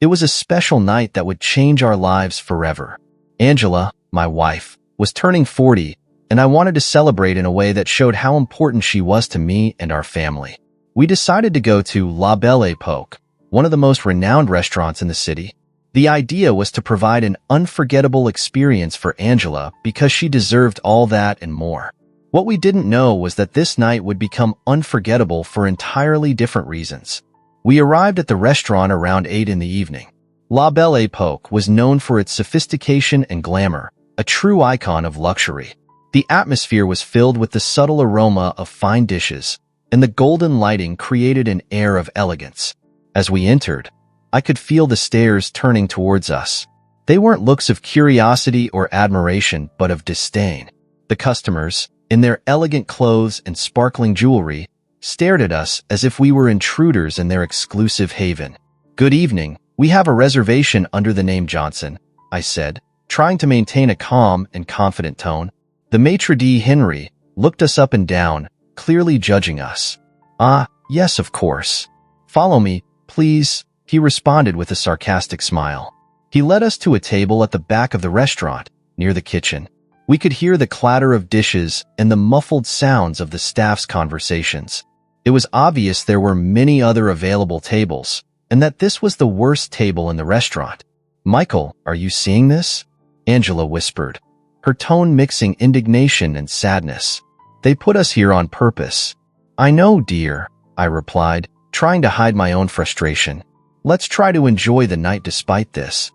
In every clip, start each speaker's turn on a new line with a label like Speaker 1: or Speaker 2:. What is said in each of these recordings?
Speaker 1: It was a special night that would change our lives forever. Angela, my wife, was turning 40, and I wanted to celebrate in a way that showed how important she was to me and our family. We decided to go to La Belle Époque, one of the most renowned restaurants in the city. The idea was to provide an unforgettable experience for Angela because she deserved all that and more. What we didn't know was that this night would become unforgettable for entirely different reasons. We arrived at the restaurant around 8 in the evening. La Belle Époque was known for its sophistication and glamour, a true icon of luxury. The atmosphere was filled with the subtle aroma of fine dishes, and the golden lighting created an air of elegance. As we entered, I could feel the stares turning towards us. They weren't looks of curiosity or admiration, but of disdain. The customers, in their elegant clothes and sparkling jewelry, stared at us as if we were intruders in their exclusive haven. "Good evening, we have a reservation under the name Johnson," I said, trying to maintain a calm and confident tone. The maitre d' Henry looked us up and down, clearly judging us. "Ah, yes, of course. Follow me, please," he responded with a sarcastic smile. He led us to a table at the back of the restaurant, near the kitchen. We could hear the clatter of dishes and the muffled sounds of the staff's conversations. It was obvious there were many other available tables, and that this was the worst table in the restaurant. "Michael, are you seeing this?" Angela whispered, her tone mixing indignation and sadness. "They put us here on purpose." "I know, dear," I replied, trying to hide my own frustration. "Let's try to enjoy the night despite this."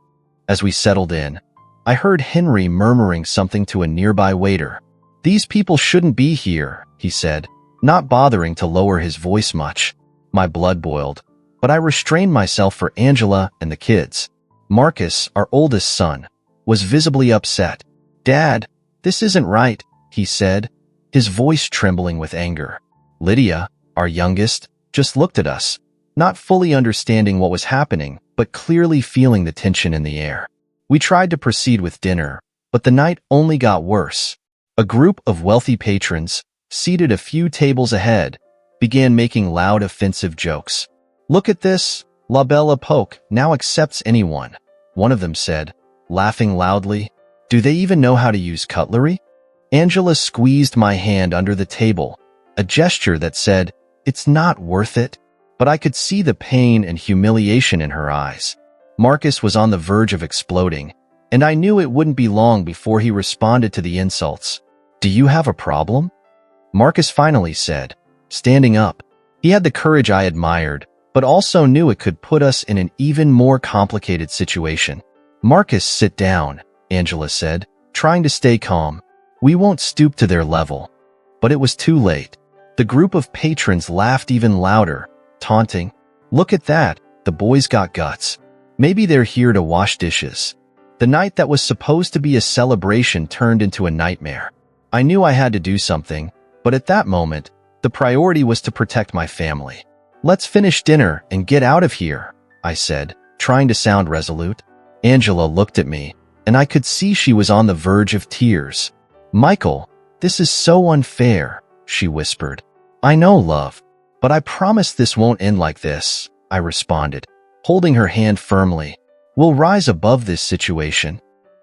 Speaker 1: As we settled in, I heard Henry murmuring something to a nearby waiter. "These people shouldn't be here," he said, not bothering to lower his voice much. My blood boiled, but I restrained myself for Angela and the kids. Marcus, our oldest son, was visibly upset. "Dad, this isn't right," he said, his voice trembling with anger. Lydia, our youngest, just looked at us, not fully understanding what was happening, but clearly feeling the tension in the air. We tried to proceed with dinner, but the night only got worse. A group of wealthy patrons, seated a few tables ahead, began making loud, offensive jokes. "Look at this, La Belle Époque now accepts anyone," one of them said, laughing loudly. "Do they even know how to use cutlery?" Angela squeezed my hand under the table, a gesture that said, "It's not worth it," but I could see the pain and humiliation in her eyes. Marcus was on the verge of exploding, and I knew it wouldn't be long before he responded to the insults. "Do you have a problem?" Marcus finally said, standing up. He had the courage I admired, but also knew it could put us in an even more complicated situation. "Marcus, sit down," Angela said, trying to stay calm. "We won't stoop to their level." But it was too late. The group of patrons laughed even louder, taunting. "Look at that, the boys got guts. Maybe they're here to wash dishes." The night that was supposed to be a celebration turned into a nightmare. I knew I had to do something, but at that moment, the priority was to protect my family. "Let's finish dinner and get out of here," I said, trying to sound resolute. Angela looked at me, and I could see she was on the verge of tears. "Michael, this is so unfair," she whispered. "I know, love, but I promise this won't end like this," I responded, holding her hand firmly. "We'll rise above this situation."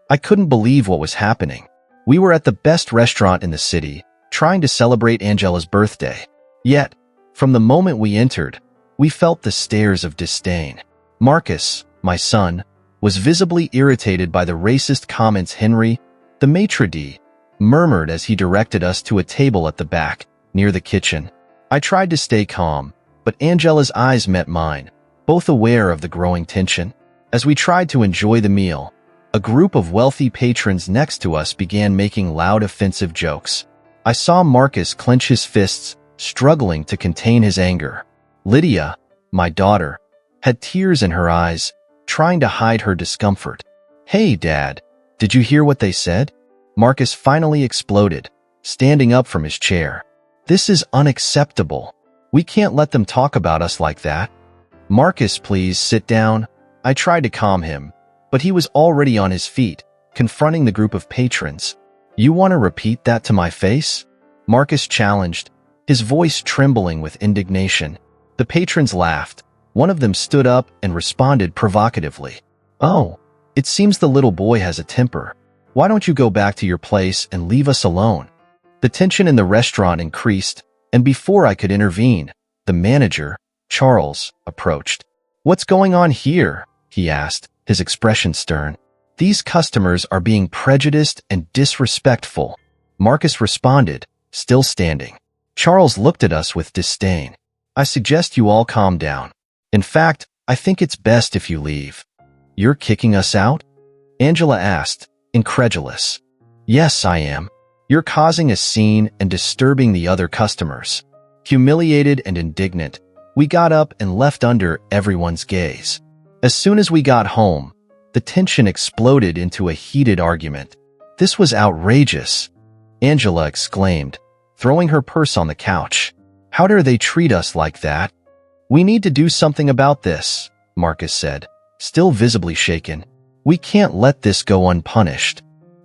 Speaker 1: I couldn't believe what was happening. We were at the best restaurant in the city, trying to celebrate Angela's birthday. Yet, from the moment we entered, we felt the stares of disdain. Marcus, my son, was visibly irritated by the racist comments Henry, the maitre d', murmured as he directed us to a table at the back, near the kitchen. I tried to stay calm, but Angela's eyes met mine, both aware of the growing tension. As we tried to enjoy the meal, a group of wealthy patrons next to us began making loud, offensive jokes. I saw Marcus clench his fists, struggling to contain his anger. Lydia, my daughter, had tears in her eyes, trying to hide her discomfort. "Hey, Dad, did you hear what they said?" Marcus finally exploded, standing up from his chair. "This is unacceptable. We can't let them talk about us like that." "Marcus, please sit down." I tried to calm him, but he was already on his feet, confronting the group of patrons. "You want to repeat that to my face?" Marcus challenged, his voice trembling with indignation. The patrons laughed, One of them stood up and responded provocatively. "Oh, it seems the little boy has a temper. Why don't you go back to your place and leave us alone?" The tension in the restaurant increased, and before I could intervene, the manager, Charles, approached. "What's going on here?" he asked, his expression stern. "These customers are being prejudiced and disrespectful," Marcus responded, still standing. Charles looked at us with disdain. "I suggest you all calm down. In fact, I think it's best if you leave." "You're kicking us out?" Angela asked, incredulous. "Yes, I am. You're causing a scene and disturbing the other customers." Humiliated and indignant, we got up and left under everyone's gaze. As soon as we got home, the tension exploded into a heated argument. "This was outrageous," Angela exclaimed, throwing her purse on the couch. "How dare they treat us like that?" "We need to do something about this," Marcus said, still visibly shaken. "We can't let this go unpunished."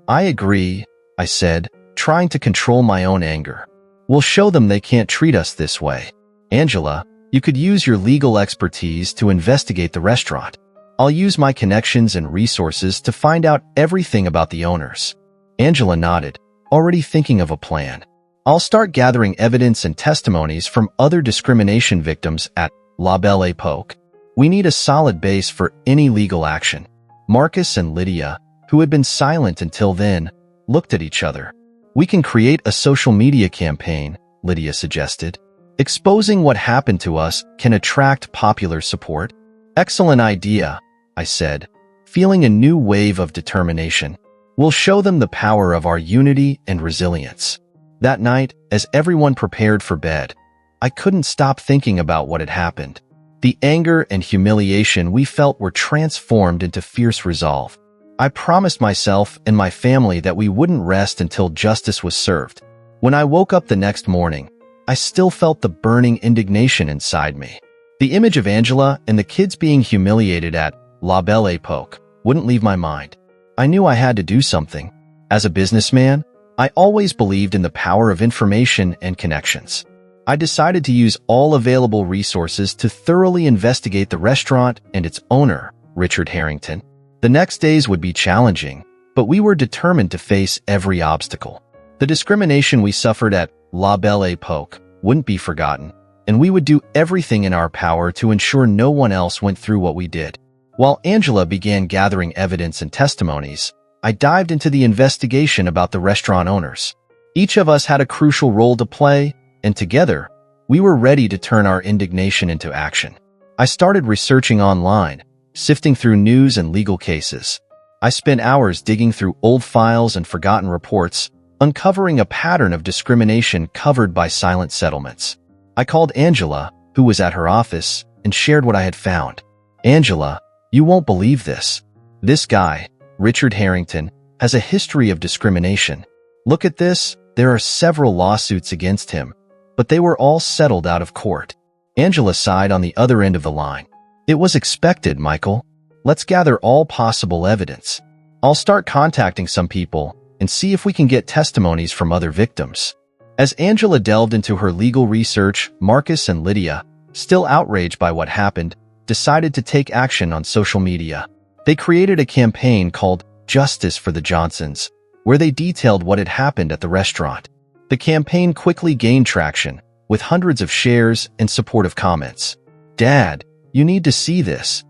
Speaker 1: "I agree," I said, trying to control my own anger. "We'll show them they can't treat us this way." "Angela, you could use your legal expertise to investigate the restaurant. I'll use my connections and resources to find out everything about the owners." Angela nodded, already thinking of a plan. "I'll start gathering evidence and testimonies from other discrimination victims at La Belle Époque. We need a solid base for any legal action." Marcus and Lydia, who had been silent until then, looked at each other. "We can create a social media campaign," Lydia suggested. "Exposing what happened to us can attract popular support." "Excellent idea," I said, feeling a new wave of determination. "We'll show them the power of our unity and resilience." That night, as everyone prepared for bed, I couldn't stop thinking about what had happened. The anger and humiliation we felt were transformed into fierce resolve. I promised myself and my family that we wouldn't rest until justice was served. When I woke up the next morning, I still felt the burning indignation inside me. The image of Angela and the kids being humiliated at La Belle Époque wouldn't leave my mind. I knew I had to do something. As a businessman, I always believed in the power of information and connections. I decided to use all available resources to thoroughly investigate the restaurant and its owner, Richard Harrington. The next days would be challenging, but we were determined to face every obstacle. The discrimination we suffered at La Belle Époque wouldn't be forgotten, and we would do everything in our power to ensure no one else went through what we did. While Angela began gathering evidence and testimonies, I dived into the investigation about the restaurant owners. Each of us had a crucial role to play, and together, we were ready to turn our indignation into action. I started researching online, sifting through news and legal cases. I spent hours digging through old files and forgotten reports, uncovering a pattern of discrimination covered by silent settlements. I called Angela, who was at her office, and shared what I had found. "Angela, you won't believe this. This guy, Richard Harrington, has a history of discrimination. Look at this, there are several lawsuits against him, but they were all settled out of court." Angela sighed on the other end of the line. "It was expected, Michael. Let's gather all possible evidence. I'll start contacting some people and see if we can get testimonies from other victims." As Angela delved into her legal research, Marcus and Lydia, still outraged by what happened, decided to take action on social media. They created a campaign called Justice for the Johnsons, where they detailed what had happened at the restaurant. The campaign quickly gained traction, with hundreds of shares and supportive comments. "Dad, you need to see this,"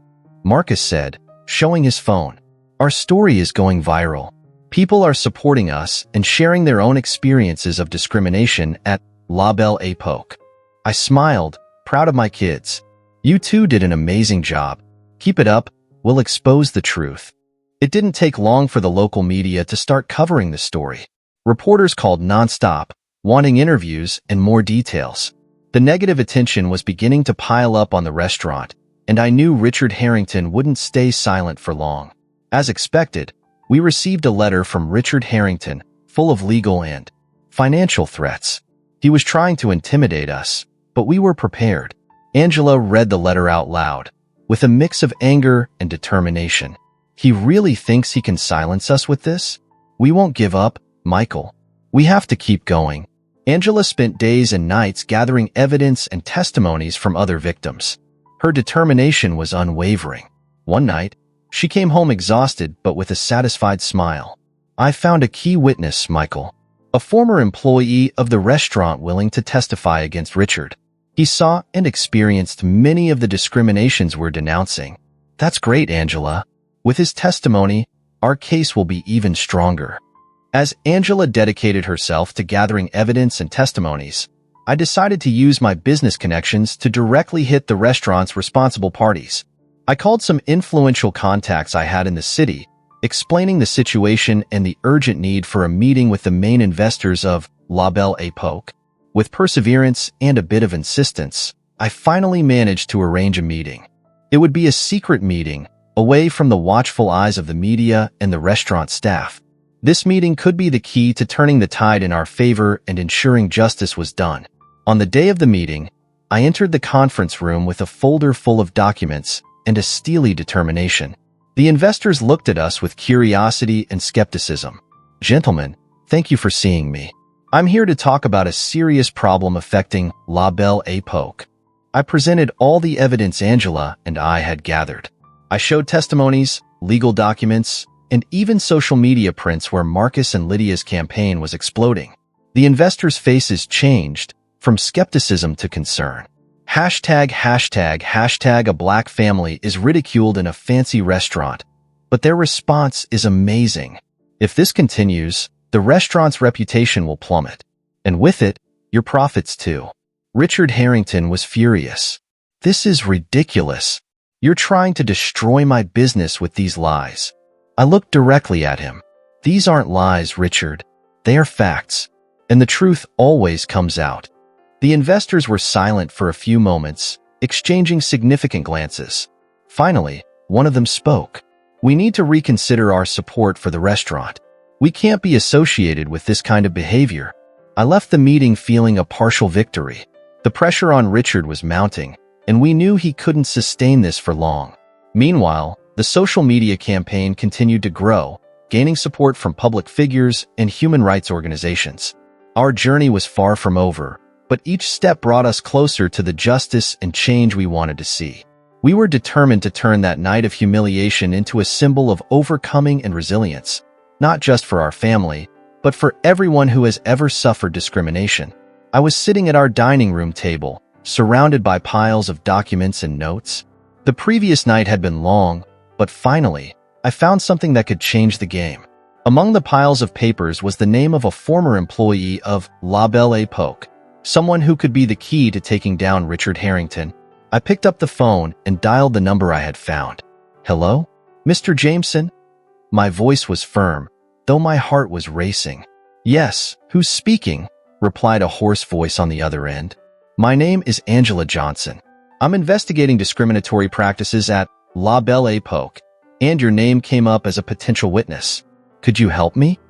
Speaker 1: Marcus said, showing his phone. "Our story is going viral. People are supporting us and sharing their own experiences of discrimination at La Belle Époque." I smiled, proud of my kids. "You two did an amazing job. Keep it up, we'll expose the truth." It didn't take long for the local media to start covering the story. Reporters called nonstop, wanting interviews and more details. The negative attention was beginning to pile up on the restaurant, and I knew Richard Harrington wouldn't stay silent for long. As expected, we received a letter from Richard Harrington, full of legal and financial threats. He was trying to intimidate us, but we were prepared. Angela read the letter out loud, with a mix of anger and determination. "He really thinks he can silence us with this? We won't give up, Michael. We have to keep going." Angela spent days and nights gathering evidence and testimonies from other victims. Her determination was unwavering. One night, she came home exhausted but with a satisfied smile. "I found a key witness, Michael. A former employee of the restaurant willing to testify against Richard. He saw and experienced many of the discriminations we're denouncing." "That's great, Angela. With his testimony, our case will be even stronger." As Angela dedicated herself to gathering evidence and testimonies, I decided to use my business connections to directly hit the restaurant's responsible parties. I called some influential contacts I had in the city, explaining the situation and the urgent need for a meeting with the main investors of La Belle Époque. With perseverance and a bit of insistence, I finally managed to arrange a meeting. It would be a secret meeting, away from the watchful eyes of the media and the restaurant staff. This meeting could be the key to turning the tide in our favor and ensuring justice was done. On the day of the meeting, I entered the conference room with a folder full of documents and a steely determination. The investors looked at us with curiosity and skepticism. "Gentlemen, thank you for seeing me. I'm here to talk about a serious problem affecting La Belle Époque." I presented all the evidence Angela and I had gathered. I showed testimonies, legal documents, and even social media prints where Marcus and Lydia's campaign was exploding. The investors' faces changed from skepticism to concern. #### a black family is ridiculed in a fancy restaurant, but their response is amazing. If this continues, the restaurant's reputation will plummet. And with it, your profits too. Richard Harrington was furious. "This is ridiculous. You're trying to destroy my business with these lies." I looked directly at him. "These aren't lies, Richard. They are facts. And the truth always comes out." The investors were silent for a few moments, exchanging significant glances. Finally, one of them spoke. "We need to reconsider our support for the restaurant. We can't be associated with this kind of behavior." I left the meeting feeling a partial victory. The pressure on Richard was mounting, and we knew he couldn't sustain this for long. Meanwhile, the social media campaign continued to grow, gaining support from public figures and human rights organizations. Our journey was far from over, but each step brought us closer to the justice and change we wanted to see. We were determined to turn that night of humiliation into a symbol of overcoming and resilience, not just for our family, but for everyone who has ever suffered discrimination. I was sitting at our dining room table, surrounded by piles of documents and notes. The previous night had been long, but finally, I found something that could change the game. Among the piles of papers was the name of a former employee of La Belle Époque, someone who could be the key to taking down Richard Harrington. I picked up the phone and dialed the number I had found. "Hello? Mr. Jameson?" My voice was firm, though my heart was racing. "Yes, who's speaking?" replied a hoarse voice on the other end. "My name is Angela Johnson. I'm investigating discriminatory practices at La Belle Époque, and your name came up as a potential witness. Could you help me?"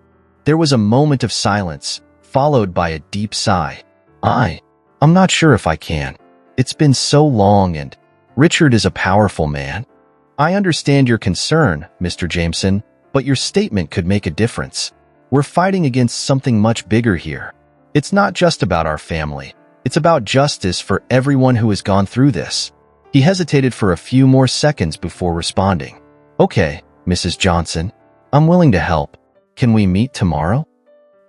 Speaker 1: There was a moment of silence, followed by a deep sigh. I'm not sure if I can. It's been so long and Richard is a powerful man. I understand your concern, Mr. Jameson, but your statement could make a difference. We're fighting against something much bigger here. It's not just about our family. It's about justice for everyone who has gone through this. He hesitated for a few more seconds before responding. "Okay, Mrs. Johnson, I'm willing to help. Can we meet tomorrow?"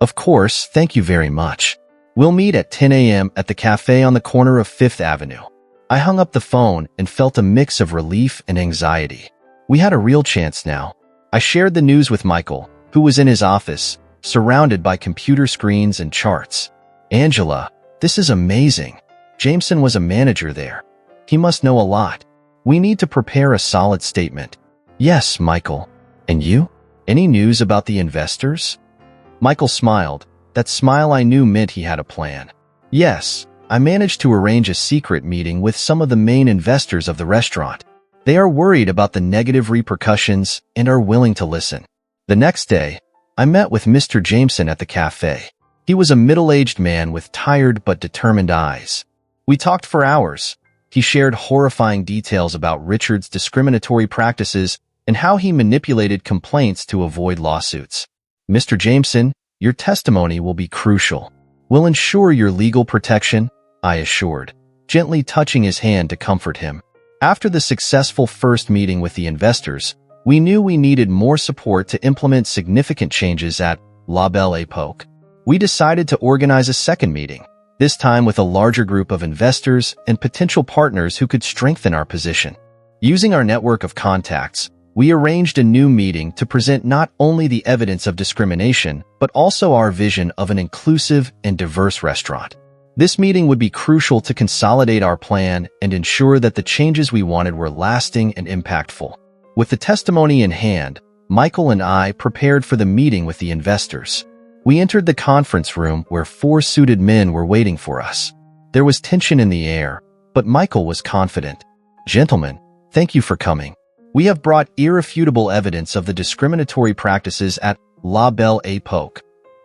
Speaker 1: "Of course, thank you very much. We'll meet at 10 a.m. at the cafe on the corner of 5th Avenue. I hung up the phone and felt a mix of relief and anxiety. We had a real chance now. I shared the news with Michael, who was in his office, surrounded by computer screens and charts. "Angela, this is amazing. Jameson was a manager there. He must know a lot. We need to prepare a solid statement." "Yes, Michael. And you? Any news about the investors?" Michael smiled. That smile I knew meant he had a plan. "Yes, I managed to arrange a secret meeting with some of the main investors of the restaurant. They are worried about the negative repercussions and are willing to listen." The next day, I met with Mr. Jameson at the cafe. He was a middle-aged man with tired but determined eyes. We talked for hours. He shared horrifying details about Richard's discriminatory practices and how he manipulated complaints to avoid lawsuits. "Mr. Jameson, your testimony will be crucial. We'll ensure your legal protection," I assured, gently touching his hand to comfort him. After the successful first meeting with the investors, we knew we needed more support to implement significant changes at La Belle Époque. We decided to organize a second meeting, this time with a larger group of investors and potential partners who could strengthen our position. Using our network of contacts, we arranged a new meeting to present not only the evidence of discrimination, but also our vision of an inclusive and diverse restaurant. This meeting would be crucial to consolidate our plan and ensure that the changes we wanted were lasting and impactful. With the testimony in hand, Michael and I prepared for the meeting with the investors. We entered the conference room where 4 suited men were waiting for us. There was tension in the air, but Michael was confident. "Gentlemen, thank you for coming. We have brought irrefutable evidence of the discriminatory practices at La Belle Époque."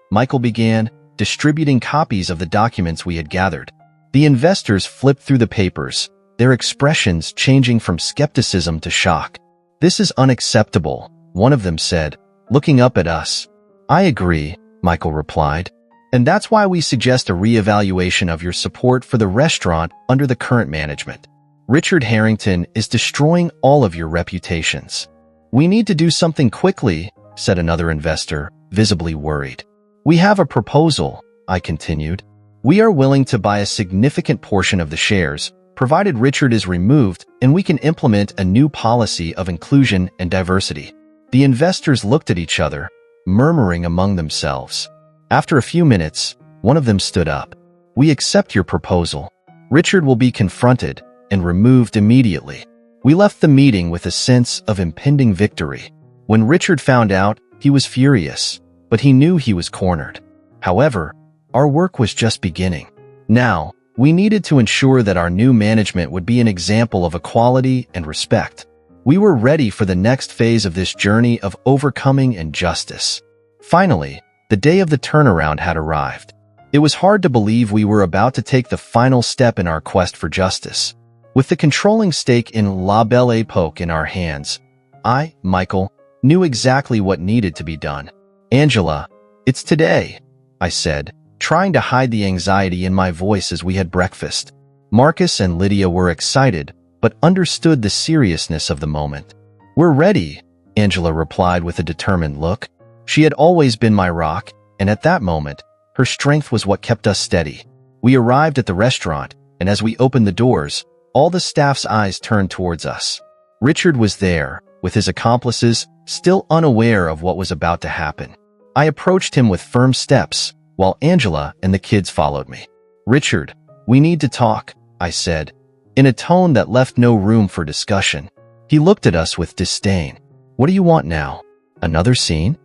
Speaker 1: Michael began, distributing copies of the documents we had gathered. The investors flipped through the papers, their expressions changing from skepticism to shock. "This is unacceptable," one of them said, looking up at us. "I agree," Michael replied. "And that's why we suggest a re-evaluation of your support for the restaurant under the current management. Richard Harrington is destroying all of your reputations." "We need to do something quickly," said another investor, visibly worried. "We have a proposal," I continued. "We are willing to buy a significant portion of the shares, provided Richard is removed and we can implement a new policy of inclusion and diversity." The investors looked at each other, murmuring among themselves. After a few minutes, one of them stood up. "We accept your proposal. Richard will be confronted and removed immediately." We left the meeting with a sense of impending victory. When Richard found out, he was furious, but he knew he was cornered. However, our work was just beginning. Now, we needed to ensure that our new management would be an example of equality and respect. We were ready for the next phase of this journey of overcoming injustice. Finally, the day of the turnaround had arrived. It was hard to believe we were about to take the final step in our quest for justice. With the controlling stake in La Belle Époque in our hands, I, Michael, knew exactly what needed to be done. "Angela, it's today," I said, trying to hide the anxiety in my voice as we had breakfast. Marcus and Lydia were excited, but understood the seriousness of the moment. "We're ready," Angela replied with a determined look. She had always been my rock, and at that moment, her strength was what kept us steady. We arrived at the restaurant, and as we opened the doors, all the staff's eyes turned towards us. Richard was there, with his accomplices, still unaware of what was about to happen. I approached him with firm steps, while Angela and the kids followed me. "Richard, we need to talk," I said, in a tone that left no room for discussion. He looked at us with disdain. "What do you want now? Another scene?"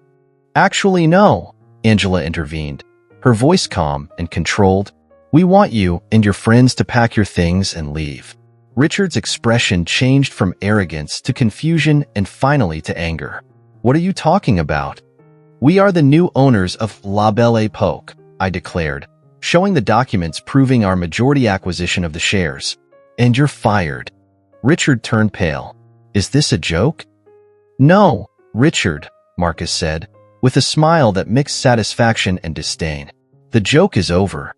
Speaker 1: "Actually, no," Angela intervened, her voice calm and controlled. "We want you and your friends to pack your things and leave." Richard's expression changed from arrogance to confusion and finally to anger. "What are you talking about?" "We are the new owners of La Belle Époque," I declared, showing the documents proving our majority acquisition of the shares. "And you're fired." Richard turned pale. "Is this a joke?" "No, Richard," Marcus said, with a smile that mixed satisfaction and disdain. "The joke is over."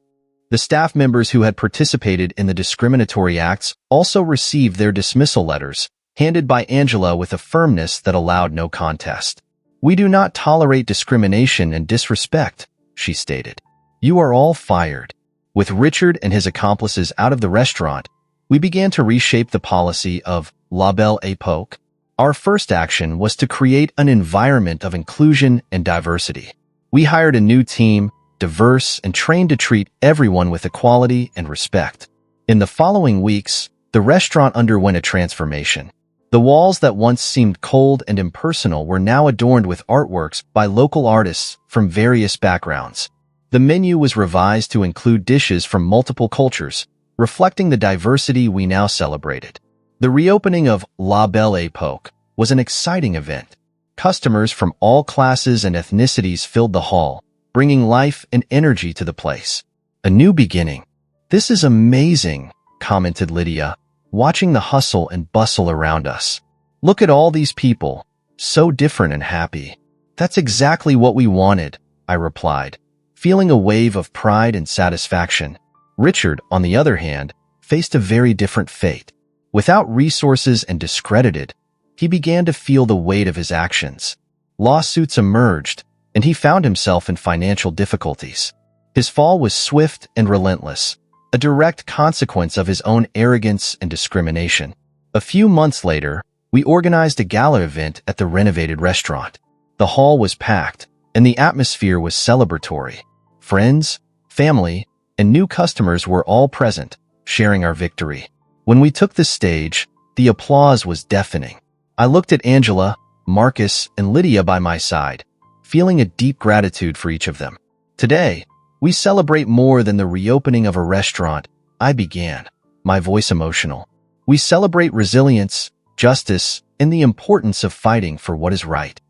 Speaker 1: The staff members who had participated in the discriminatory acts also received their dismissal letters, handed by Angela with a firmness that allowed no contest. "We do not tolerate discrimination and disrespect," she stated. "You are all fired." With Richard and his accomplices out of the restaurant, we began to reshape the policy of La Belle Époque. Our first action was to create an environment of inclusion and diversity. We hired a new team, diverse and trained to treat everyone with equality and respect. In the following weeks, the restaurant underwent a transformation. The walls that once seemed cold and impersonal were now adorned with artworks by local artists from various backgrounds. The menu was revised to include dishes from multiple cultures, reflecting the diversity we now celebrated. The reopening of La Belle Époque was an exciting event. Customers from all classes and ethnicities filled the hall, bringing life and energy to the place. A new beginning. "This is amazing," commented Lydia, watching the hustle and bustle around us. "Look at all these people, so different and happy." "That's exactly what we wanted," I replied, feeling a wave of pride and satisfaction. Richard, on the other hand, faced a very different fate. Without resources and discredited, he began to feel the weight of his actions. Lawsuits emerged, and he found himself in financial difficulties. His fall was swift and relentless, a direct consequence of his own arrogance and discrimination. A few months later, we organized a gala event at the renovated restaurant. The hall was packed, and the atmosphere was celebratory. Friends, family, and new customers were all present, sharing our victory. When we took the stage, the applause was deafening. I looked at Angela, Marcus, and Lydia by my side, feeling a deep gratitude for each of them. Today, we celebrate more than the reopening of a restaurant. I began, my voice emotional. We celebrate resilience, justice, and the importance of fighting for what is right.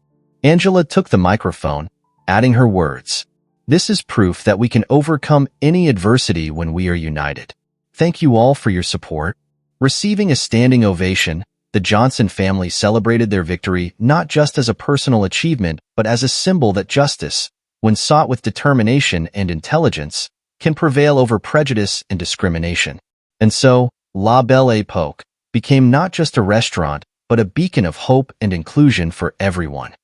Speaker 1: Angela took the microphone, adding her words. This is proof that we can overcome any adversity when we are united. Thank you all for your support. Receiving a standing ovation, the Johnson family celebrated their victory not just as a personal achievement, but as a symbol that justice, when sought with determination and intelligence, can prevail over prejudice and discrimination. And so, La Belle Époque became not just a restaurant, but a beacon of hope and inclusion for everyone.